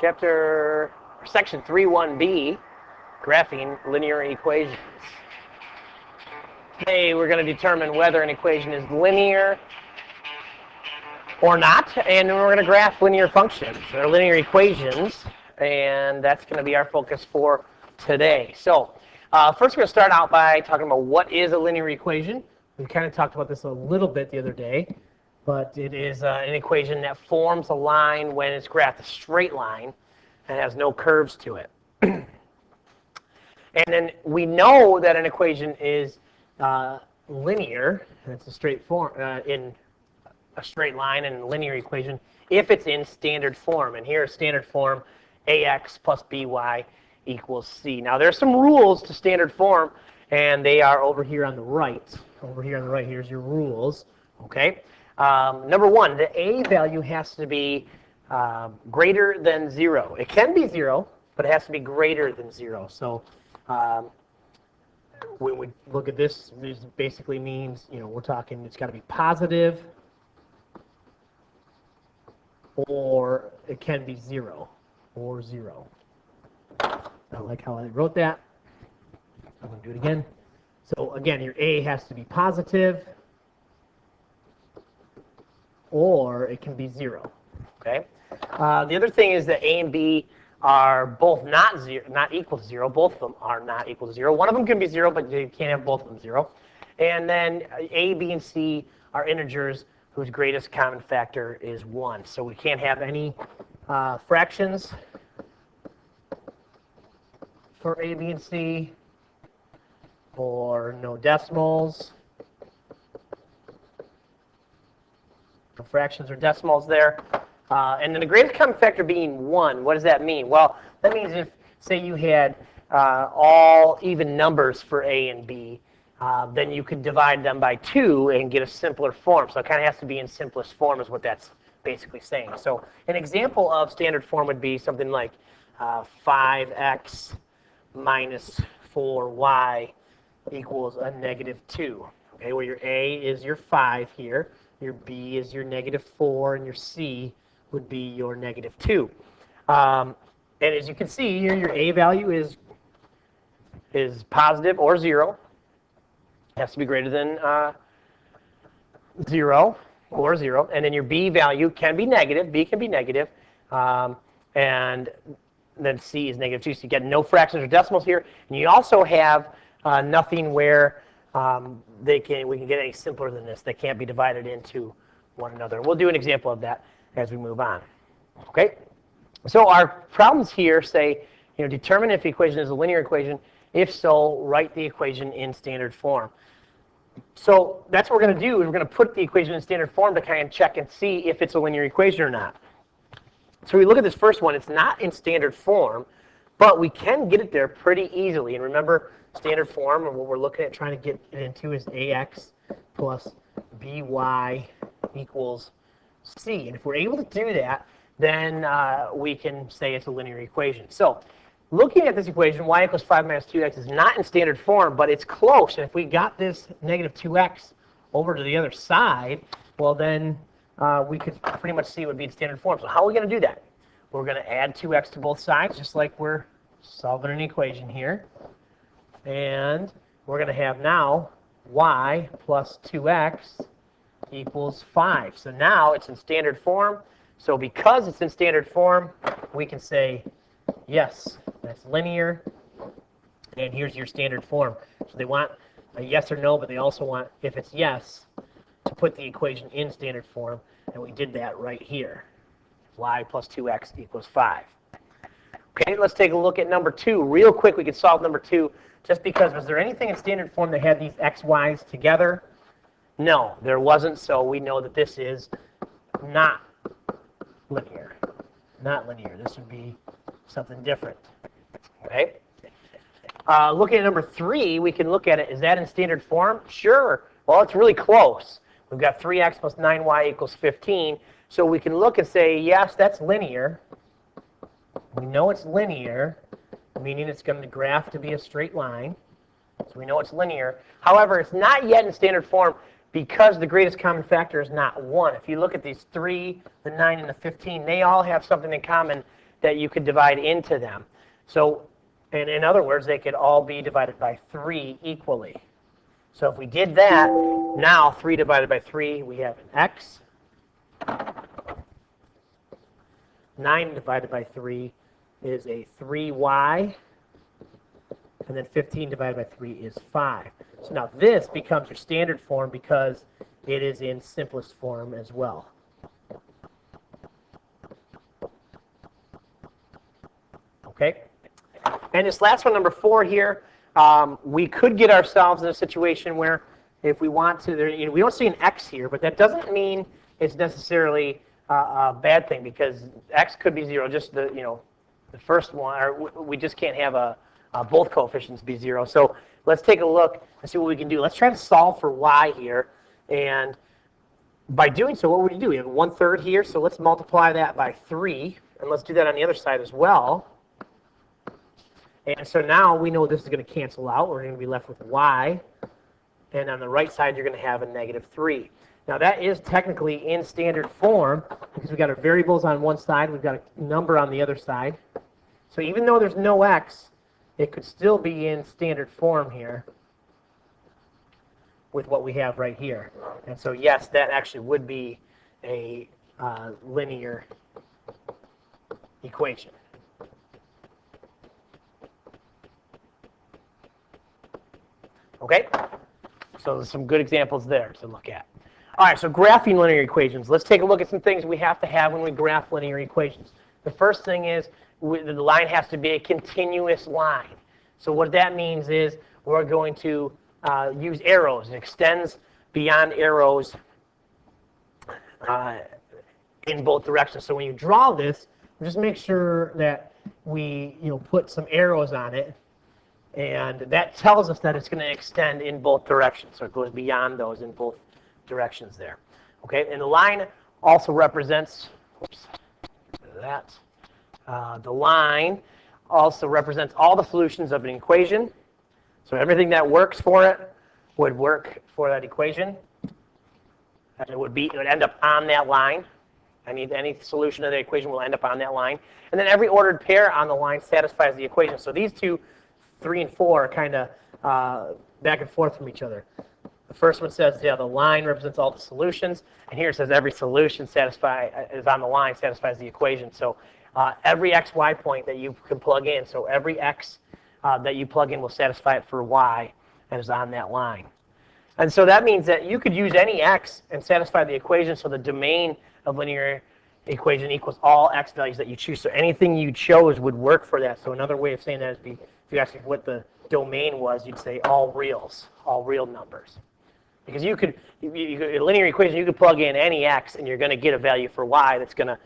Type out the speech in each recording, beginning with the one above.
Section 3.1b, graphing linear equations. Today we're going to determine whether an equation is linear or not, and we're going to graph linear functions or linear equations, and that's going to be our focus for today. So first we're going to start out by talking about what is a linear equation. We kind of talked about this a little bit the other day, but it is an equation that forms a line when it's graphed, a straight line, and has no curves to it. And then we know that an equation is linear, and it's a straight form in a straight line and linear equation if it's in standard form. And here, standard form, ax plus by equals c. Now, there's some rules to standard form, and they are over here on the right. Over here on the right, here's your rules. Okay. Number one, the a value has to be greater than 0. It can be 0, but it has to be greater than 0. So when we look at this basically means, we're talking it's got to be positive, or it can be 0 or 0. I like how I wrote that. I'm going to do it again. So again, your a has to be positive, or it can be 0. Okay. The other thing is that a and b are both not equal to 0. Both of them are not equal to 0. One of them can be 0, but you can't have both of them 0. And then a, b, and c are integers whose greatest common factor is 1. So we can't have any fractions for a, b, and c, or no decimals. No fractions or decimals there. And then the greatest common factor being 1, what does that mean? Well, that means if, say, you had all even numbers for a and b, then you could divide them by 2 and get a simpler form. So it kind of has to be in simplest form is what that's basically saying. So an example of standard form would be something like 5x minus 4y equals a -2. Okay, where your a is your 5 here, your b is your -4, and your c would be your -2. And as you can see here, your a value is positive or 0. It has to be greater than 0 or 0. And then your b value can be negative. B can be negative. And then c is -2. So you get no fractions or decimals here. And you also have nothing where we can get any simpler than this. They can't be divided into one another. We'll do an example of that as we move on. Okay? So our problems here say, determine if the equation is a linear equation. If so, write the equation in standard form. So that's what we're going to do, is we're going to put the equation in standard form to kind of check and see if it's a linear equation or not. So we look at this first one. It's not in standard form, but we can get it there pretty easily. And remember, standard form, and what we're looking at trying to get it into, is ax plus by equals c. And if we're able to do that, then we can say it's a linear equation. So looking at this equation, y equals 5 minus 2x is not in standard form, but it's close. And if we got this -2x over to the other side, well, then we could pretty much see it would be in standard form. So how are we going to do that? We're going to add 2x to both sides, just like we're solving an equation here. And we're going to have now y plus 2x equals 5. So now it's in standard form. So because it's in standard form, we can say, yes, that's linear. And here's your standard form. So they want a yes or no, but they also want, if it's yes, to put the equation in standard form. And we did that right here. Y plus 2x equals 5. Okay, let's take a look at number 2. Real quick, we can solve number 2. Just because, was there anything in standard form that had these x, y's together? No, there wasn't, so we know that this is not linear. Not linear. This would be something different. Okay? Looking at number 3, we can look at it. Is that in standard form? Sure. Well, it's really close. We've got 3x plus 9y equals 15. So we can look and say, yes, that's linear. We know it's linear, meaning it's going to graph to be a straight line. So we know it's linear. However, it's not yet in standard form because the greatest common factor is not 1. If you look at these 3, the 9, and the 15, they all have something in common. that you could divide into them. So, and in other words, they could all be divided by 3 equally. So if we did that, now 3 divided by 3, we have an x. 9 divided by 3 is a 3y. And then 15 divided by 3 is 5. So now this becomes your standard form because it is in simplest form as well. Okay? And this last one, number 4 here, we could get ourselves in a situation where if we want to, we don't see an x here, but that doesn't mean it's necessarily a bad thing because x could be 0, just the first one, or we just can't have both coefficients be 0. So let's take a look and see what we can do. Let's try to solve for y here. And by doing so, what would we do? We have 1/3 here, so let's multiply that by 3. And let's do that on the other side as well. And so now we know this is going to cancel out. We're going to be left with y. And on the right side, you're going to have a -3. Now that is technically in standard form because we've got our variables on one side. We've got a number on the other side. So even though there's no x, it could still be in standard form here with what we have right here. And so yes, that actually would be a linear equation. Okay? So there's some good examples there to look at. All right, so graphing linear equations. Let's take a look at some things we have to have when we graph linear equations. The first thing is the line has to be a continuous line. So what that means is we're going to use arrows. It extends beyond arrows in both directions. So when you draw this, just make sure that we put some arrows on it. And that tells us that it's going to extend in both directions. So it goes beyond those in both directions there. Okay, and the line also represents, the line also represents all the solutions of an equation. So everything that works for it would work for that equation. And it would end up on that line. Any solution of the equation will end up on that line. And then every ordered pair on the line satisfies the equation. So these two, 3 and 4, are kind of back and forth from each other. The first one says, the line represents all the solutions. And here it says every solution is on the line satisfies the equation. So every x, y point that you can plug in, so every x that you plug in will satisfy it for y and is on that line. And so that means that you could use any x and satisfy the equation, so the domain of linear equation equals all x values that you choose. So anything you chose would work for that. So another way of saying that is if you asked me what the domain was, you'd say all real numbers. Because you could, a linear equation, you could plug in any x and you're going to get a value for y that's going to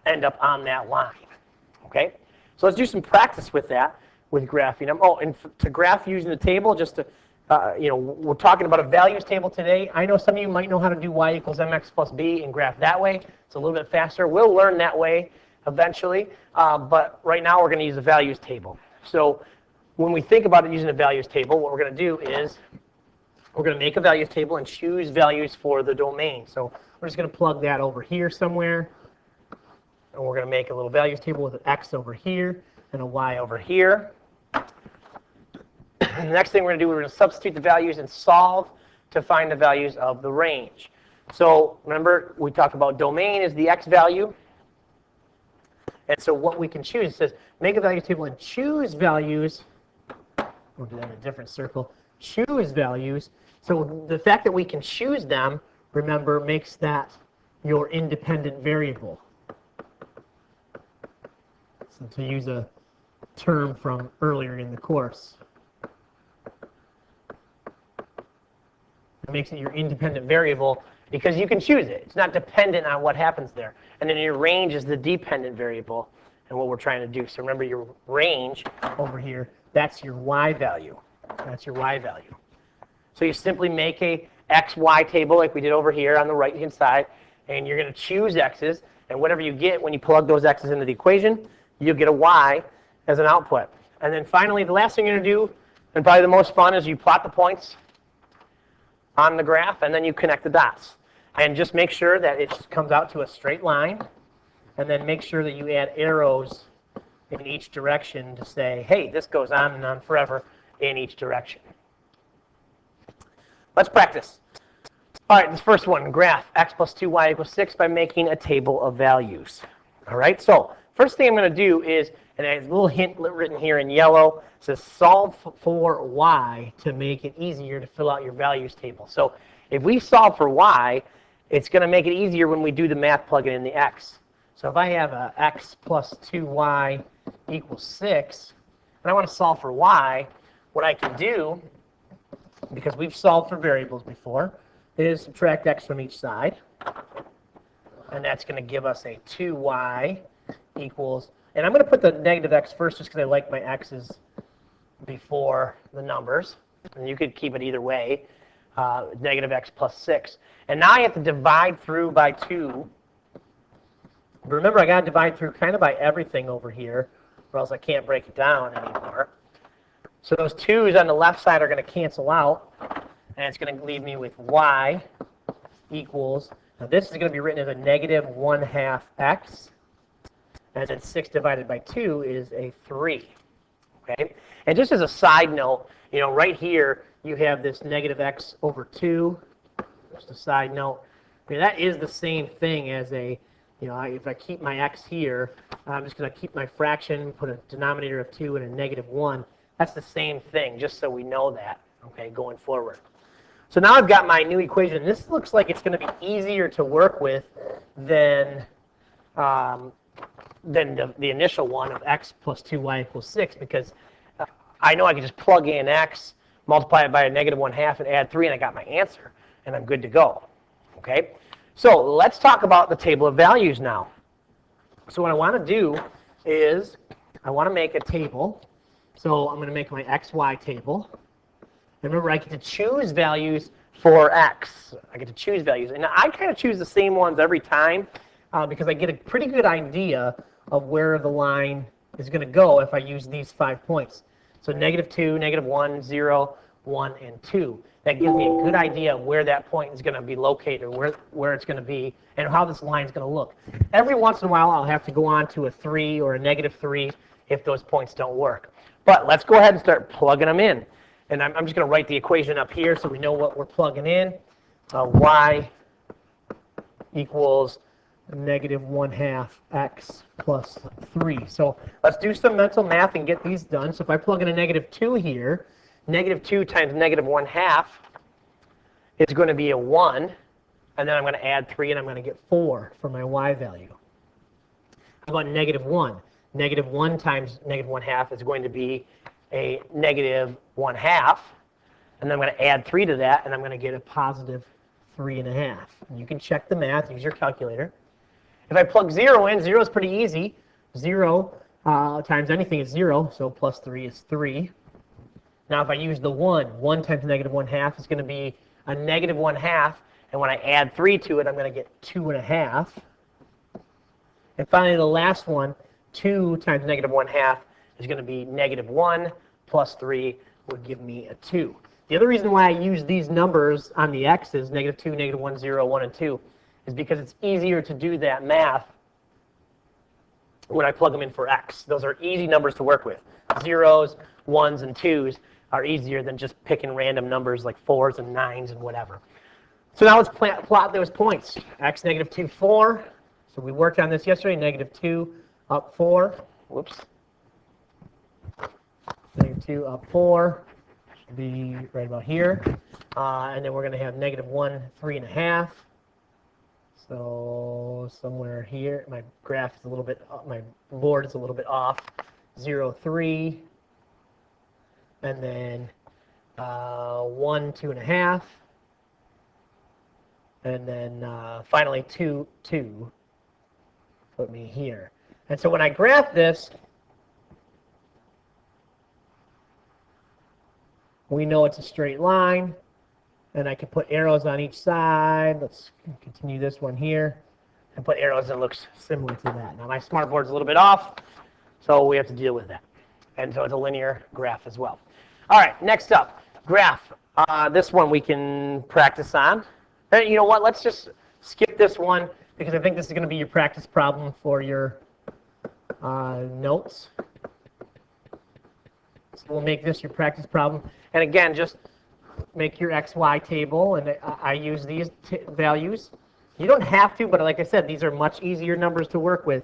end up on that line. Okay? So let's do some practice with that, with graphing them. Oh, and to graph using the table, just to, we're talking about a values table today. I know some of you might know how to do y equals mx plus b and graph that way. It's a little bit faster. We'll learn that way eventually, but right now we're going to use a values table. So when we think about it using a values table, what we're going to do is we're going to make a values table and choose values for the domain. So we're just going to plug that over here somewhere. And we're going to make a little values table with an x over here and a y over here. The next thing we're going to do, we're going to substitute the values and solve to find the values of the range. So remember, we talked about domain is the x value. And so what we can choose, it says make a values table and choose values. We'll do that in a different circle. Choose values. So the fact that we can choose them, remember, makes that your independent variable. So to use a term from earlier in the course, it makes it your independent variable because you can choose it. It's not dependent on what happens there. And then your range is the dependent variable and what we're trying to do. So remember your range over here, that's your y value. That's your y value. So you simply make a x, y table like we did over here on the right-hand side, and you're going to choose x's, and whatever you get when you plug those x's into the equation, you'll get a y as an output. And then finally, the last thing you're going to do, and probably the most fun, is you plot the points on the graph, and then you connect the dots. And just make sure that it comes out to a straight line. and then make sure that you add arrows in each direction to say, hey, this goes on and on forever in each direction. Let's practice. All right, this first one, graph x plus 2y equals 6 by making a table of values. All right, so first thing I'm going to do is, and there's a little hint written here in yellow, it says solve for y to make it easier to fill out your values table. So if we solve for y, it's going to make it easier when we do the math plugging in the x. So if I have a x plus 2y equals 6, and I want to solve for y, what I can do, because we've solved for variables before, is subtract x from each side. And that's going to give us a 2y equals, and I'm going to put the negative x first just because I like my x's before the numbers. And you could keep it either way, negative x plus 6. And now I have to divide through by 2. But remember, I got to divide through kind of by everything over here, or else I can't break it down anymore. So those 2's on the left side are going to cancel out, and it's going to leave me with y equals, now this is going to be written as a negative 1/2 x, and then 6 divided by 2 is a 3. Okay? And just as a side note, you know, right here you have this negative x over 2. Just a side note. I mean, that is the same thing as a, you know, if I keep my x here, I'm just going to keep my fraction, put a denominator of 2 and a negative 1. That's the same thing, just so we know that, okay, going forward. So now I've got my new equation. This looks like it's going to be easier to work with than the initial one of x plus 2y equals 6, because I know I can just plug in x, multiply it by a negative 1/2, and add 3, and I got my answer, and I'm good to go. Okay? So let's talk about the table of values now. So what I want to do is I want to make a table. So I'm going to make my xy table. And remember, I get to choose values for x. I get to choose values. And I kind of choose the same ones every time because I get a pretty good idea of where the line is going to go if I use these 5 points. So negative 2, negative 1, 0, 1, and 2. That gives me a good idea of where that point is going to be located, or where it's going to be, and how this line is going to look. Every once in a while, I'll have to go on to a 3 or a negative 3 if those points don't work. But let's go ahead and start plugging them in. And I'm just going to write the equation up here so we know what we're plugging in. Y equals negative 1/2 x plus 3. So let's do some mental math and get these done. So if I plug in a negative 2 here, negative 2 times negative 1/2 is going to be a 1. And then I'm going to add 3, and I'm going to get 4 for my y value. How about negative 1? Negative 1 times negative 1/2 is going to be a negative 1/2. And then I'm going to add 3 to that, and I'm going to get a positive 3.5. And you can check the math. Use your calculator. If I plug 0 in, 0 is pretty easy. 0 times anything is 0, so plus 3 is 3. Now if I use the 1 times negative 1/2 is going to be a negative 1/2. And when I add 3 to it, I'm going to get 2.5. And finally, the last one, 2 times negative 1/2 is going to be negative 1 plus 3 would give me a 2. The other reason why I use these numbers on the x's, negative 2, negative 1, 0, 1, and 2, is because it's easier to do that math when I plug them in for x. Those are easy numbers to work with. 0s, 1s, and 2s are easier than just picking random numbers like 4s and 9s and whatever. So now let's plot those points. X, negative 2, 4. So we worked on this yesterday. Negative 2 up 4. Whoops. Negative 2 up 4. Should be right about here. And then we're going to have negative 1, 3.5. So somewhere here, my graph is a little bit, my board is a little bit off. 0, 3. And then 1, 2.5. And then finally 2, 2. Put me here. And so when I graph this, we know it's a straight line. And I can put arrows on each side. Let's continue this one here. And put arrows that looks similar to that. Now my smartboard's a little bit off, so we have to deal with that. And so it's a linear graph as well. All right, next up, graph. This one we can practice on. You know what? Let's just skip this one because I think this is going to be your practice problem for your notes. So we'll make this your practice problem. And again, just make your XY table, and I use these values. You don't have to, but like I said, these are much easier numbers to work with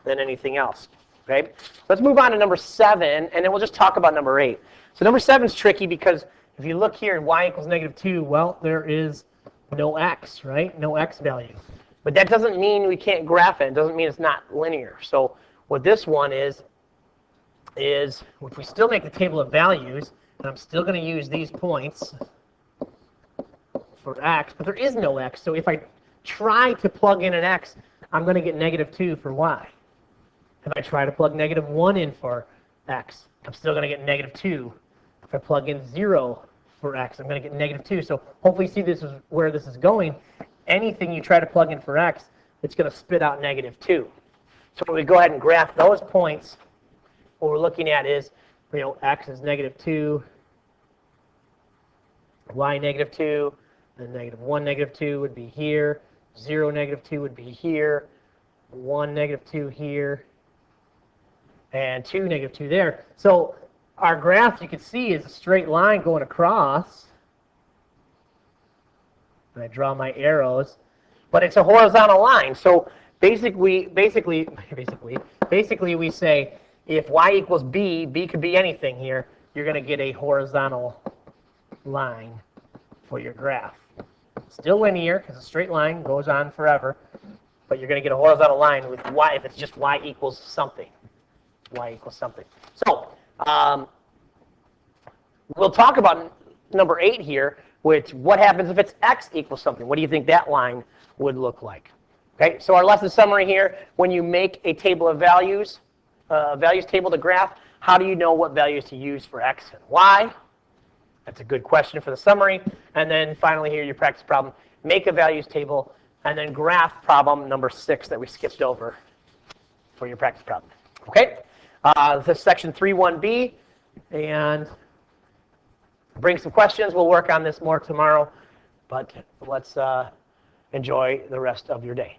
than anything else. Okay? Let's move on to number 7, and then we'll just talk about number 8. So number 7 is tricky because if you look here, y equals -2, well, there is no x, right? No x value. But that doesn't mean we can't graph it. It doesn't mean it's not linear. So what this one is if we still make the table of values, and I'm still going to use these points for x, but there is no x. So if I try to plug in an x, I'm going to get -2 for y. If I try to plug -1 in for x, I'm still going to get -2. If I plug in 0 for x, I'm going to get -2. So hopefully you see this is where this is going. Anything you try to plug in for x, it's going to spit out -2. So when we go ahead and graph those points, what we're looking at is, x is -2, y -2, then -1 -2 would be here, 0 -2 would be here, 1 -2 here, and 2 -2 there. So our graph, you can see, is a straight line going across. And I draw my arrows, but it's a horizontal line. So basically we say if y equals b, b could be anything here, you're going to get a horizontal line for your graph. Still linear, because a straight line goes on forever, but you're going to get a horizontal line with y if it's just y equals something. Y equals something. So we'll talk about number 8 here, which what happens if it's x equals something? What do you think that line would look like? Okay, so our lesson summary here, when you make a table of values, values table to graph, how do you know what values to use for x and y? That's a good question for the summary. And then finally here, your practice problem, make a values table, and then graph problem number 6 that we skipped over for your practice problem. Okay, this is section 3.1b, and bring some questions. We'll work on this more tomorrow, but let's enjoy the rest of your day.